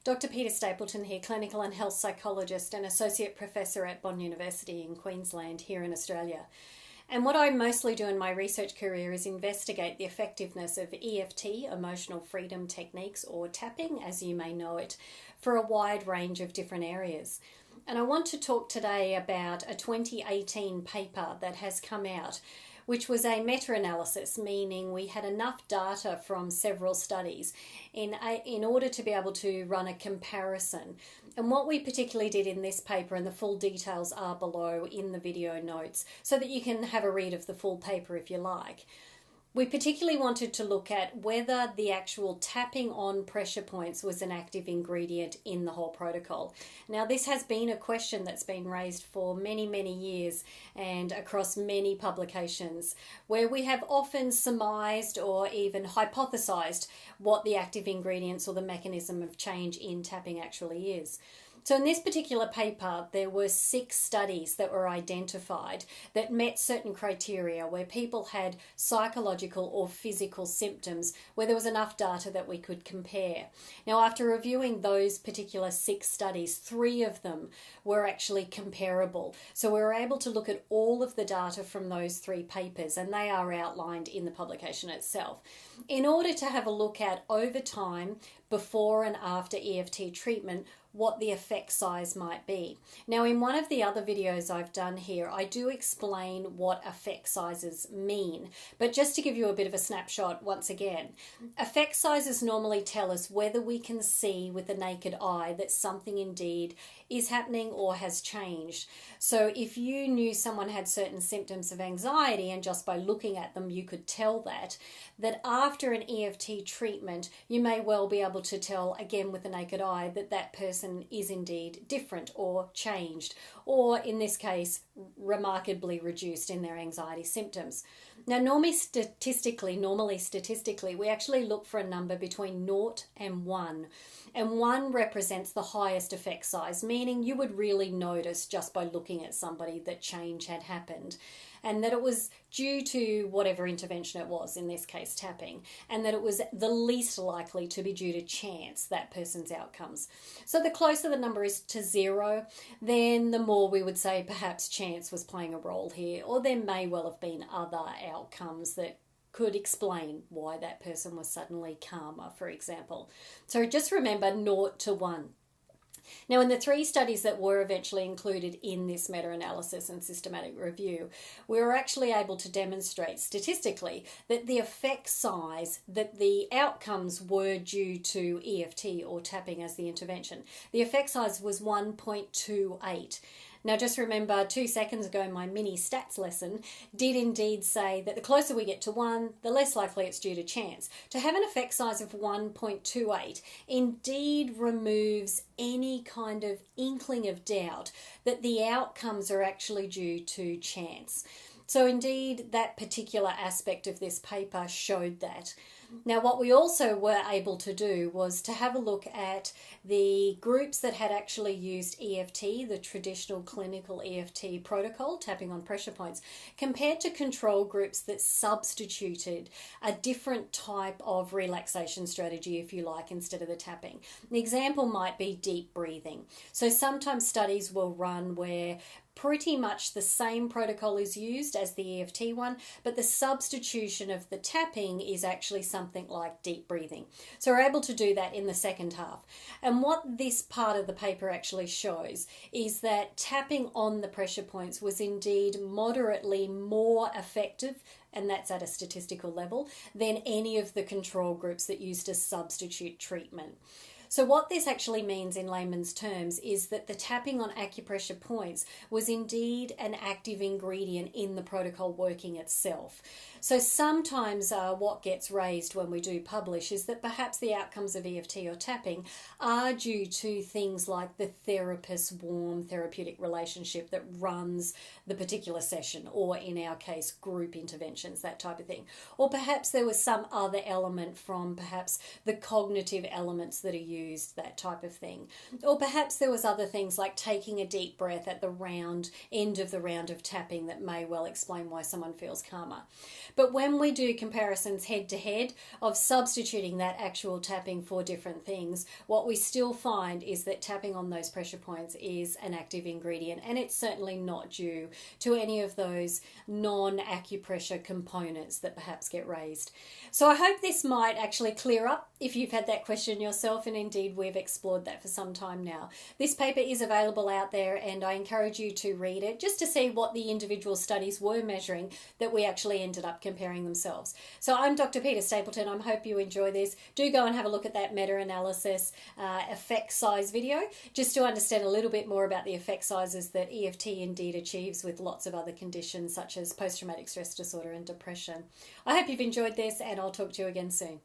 Dr Peta Stapleton here, clinical and health psychologist and associate professor at Bond University in Queensland here in Australia. And what I mostly do in my research career is investigate the effectiveness of EFT, emotional freedom techniques, or tapping, as you may know it, for a wide range of different areas. And I want to talk today about a 2018 paper that has come out, which was a meta-analysis, meaning we had enough data from several studies in order to be able to run a comparison. And what we particularly did in this paper, and the full details are below in the video notes, so that you can have a read of the full paper if you like. We particularly wanted to look at whether the actual tapping on pressure points was an active ingredient in the whole protocol. Now, this has been a question that's been raised for many, many years and across many publications, where we have often surmised or even hypothesized what the active ingredients or the mechanism of change in tapping actually is. So in this particular paper, there were 6 studies that were identified that met certain criteria where people had psychological or physical symptoms where there was enough data that we could compare. Now, after reviewing those particular 6 studies, 3 of them were actually comparable. So we were able to look at all of the data from those 3 papers, and they are outlined in the publication itself, in order to have a look at over time, before and after EFT treatment, what the effect size might be. Now, in one of the other videos I've done here, I do explain what effect sizes mean. But just to give you a bit of a snapshot once again, effect sizes normally tell us whether we can see with the naked eye that something indeed is happening or has changed. So if you knew someone had certain symptoms of anxiety and just by looking at them you could tell that after an EFT treatment you may well be able to tell again with the naked eye that that person is indeed different or changed, or in this case remarkably reduced in their anxiety symptoms. Now, normally statistically, we actually look for a number between 0 and 1. And 1 represents the highest effect size, meaning you would really notice just by looking at somebody that change had happened, and that it was due to whatever intervention it was, in this case tapping, and that it was the least likely to be due to chance, that person's outcomes. So the closer the number is to 0, then the more we would say perhaps chance was playing a role here, or there may well have been other outcomes that could explain why that person was suddenly calmer, for example. So just remember 0 to 1. Now, in the 3 studies that were eventually included in this meta-analysis and systematic review, we were actually able to demonstrate statistically that the effect size, that the outcomes were due to EFT or tapping as the intervention. The effect size was 1.28. Now, just remember 2 seconds ago, my mini stats lesson did indeed say that the closer we get to 1, the less likely it's due to chance. To have an effect size of 1.28 indeed removes any kind of inkling of doubt that the outcomes are actually due to chance. So indeed, that particular aspect of this paper showed that. Now, what we also were able to do was to have a look at the groups that had actually used EFT, the traditional clinical EFT protocol, tapping on pressure points, compared to control groups that substituted a different type of relaxation strategy, if you like, instead of the tapping. An example might be deep breathing. So sometimes studies will run where pretty much the same protocol is used as the EFT one, but the substitution of the tapping is actually something like deep breathing. So we're able to do that in the second half. And what this part of the paper actually shows is that tapping on the pressure points was indeed moderately more effective, and that's at a statistical level, than any of the control groups that used a substitute treatment. So what this actually means in layman's terms is that the tapping on acupressure points was indeed an active ingredient in the protocol working itself. So sometimes what gets raised when we do publish is that perhaps the outcomes of EFT or tapping are due to things like the therapist's warm therapeutic relationship that runs the particular session, or in our case, group interventions, that type of thing. Or perhaps there was some other element from perhaps the cognitive elements that are used used, that type of thing. Or perhaps there was other things like taking a deep breath at the end of the round of tapping that may well explain why someone feels calmer. But when we do comparisons head to head of substituting that actual tapping for different things, what we still find is that tapping on those pressure points is an active ingredient, and it's certainly not due to any of those non-acupressure components that perhaps get raised. So I hope this might actually clear up if you've had that question yourself, and indeed we've explored that for some time now. This paper is available out there, and I encourage you to read it just to see what the individual studies were measuring that we actually ended up comparing themselves. So I'm Dr. Peta Stapleton. I hope you enjoy this. Do go and have a look at that meta-analysis effect size video just to understand a little bit more about the effect sizes that EFT indeed achieves with lots of other conditions such as post-traumatic stress disorder and depression. I hope you've enjoyed this, and I'll talk to you again soon.